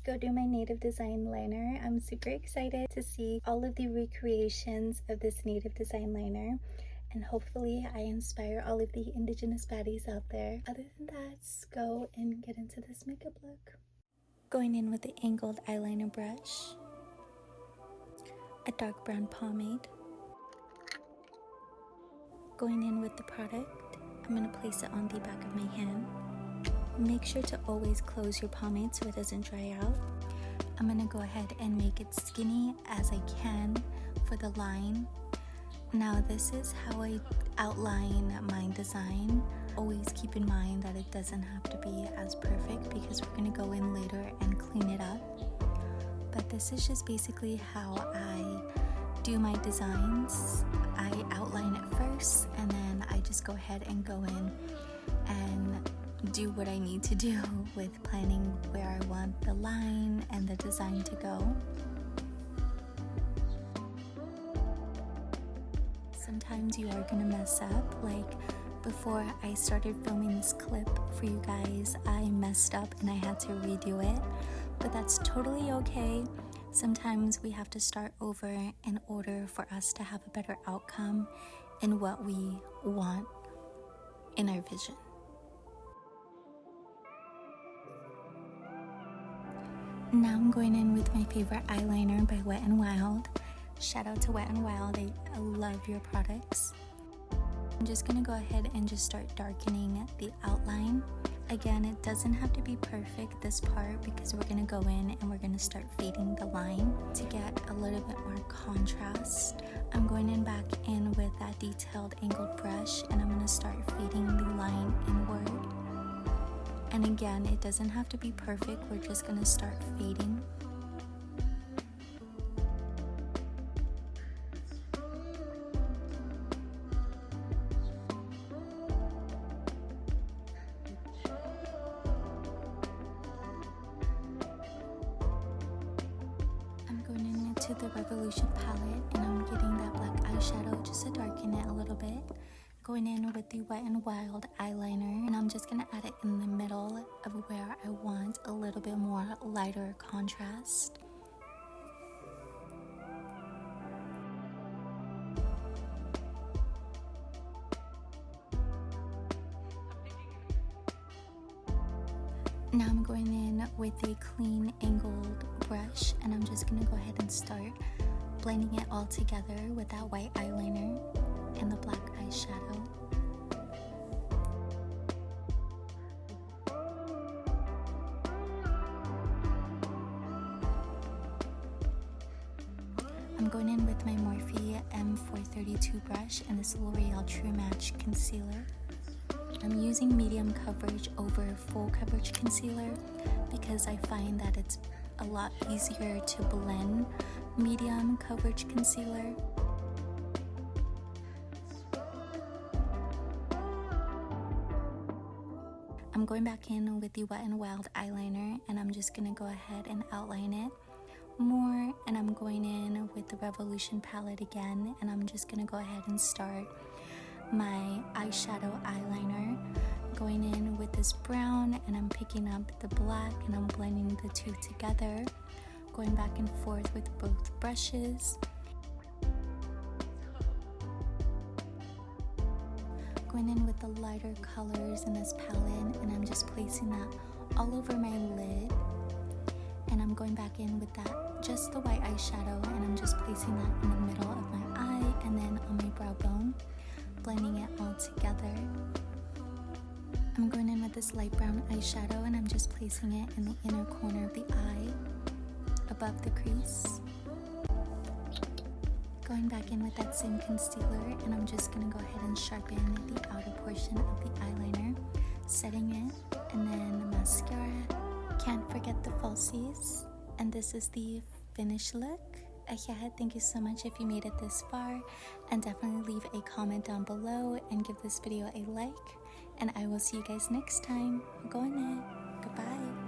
go do my native design liner. I'm super excited to see all of the recreations of this native design liner, and hopefully I inspire all of the indigenous baddies out there. Other than that, let's go and get into this makeup look. Going in with the angled eyeliner brush, a dark brown pomade. Going in with the product, I'm going to place it on the back of my hand. Make sure to always close your pomade so it doesn't dry out. I'm going to go ahead and make it skinny as I can for the line. Now this is how I outline my design. Always keep in mind that it doesn't have to be as perfect because we're going to go in later and clean it up. But this is just basically how I do my designs. I outline it first and then I just go ahead and go in and do what I need to do with planning where I want the line and the design to go. Sometimes you are gonna mess up. Like before I started filming this clip for you guys, I messed up and I had to redo it, but that's totally okay. Sometimes we have to start over in order for us to have a better outcome in what we want in our vision. Now I'm going in with my favorite eyeliner by Wet n Wild. Shout out to Wet n Wild, I love your products. I'm just gonna go ahead and just start darkening the outline. Again, it doesn't have to be perfect, this part, because we're gonna go in and we're gonna start fading the line to get a little bit more contrast. I'm going in back in with that detailed angled brush and I'm gonna start fading the line inward. And again, it doesn't have to be perfect, we're just gonna start fading. I'm going into the Revolution palette and I'm getting that black eyeshadow just to darken it a little bit. Going in with the Wet n Wild eyeliner and I'm just going to add it in the middle of where I want a little bit more lighter contrast. Now I'm going in with a clean angled brush and I'm just going to go ahead and start blending it all together with that white eyeliner and the black eyeshadow. I'm going in with my Morphe M432 brush and this L'Oreal True Match concealer. I'm using medium coverage over full coverage concealer because I find that it's a lot easier to blend medium coverage concealer. I'm going back in with the Wet n Wild eyeliner and I'm just going to go ahead and outline it more, and I'm going in with the Revolution palette again and I'm just going to go ahead and start my eyeshadow eyeliner. Going in with this brown and I'm picking up the black and I'm blending the two together, going back and forth with both brushes. Going in with the lighter colors in this palette and I'm just placing that all over my lid, and I'm going back in with that just the white eyeshadow and I'm just placing that in the middle of my eye and then on my brow bone, blending it all together. I'm going in with this light brown eyeshadow and I'm just placing it in the inner corner of the eye above the crease. Going back in with that same concealer and I'm just going to go ahead and sharpen the outer portion of the eyeliner, setting it, and then mascara. Can't forget the falsies. And this is the finished look. Thank you so much if you made it this far, and definitely leave a comment down below and give this video a like, and I will see you guys next time. Go on it. Goodbye.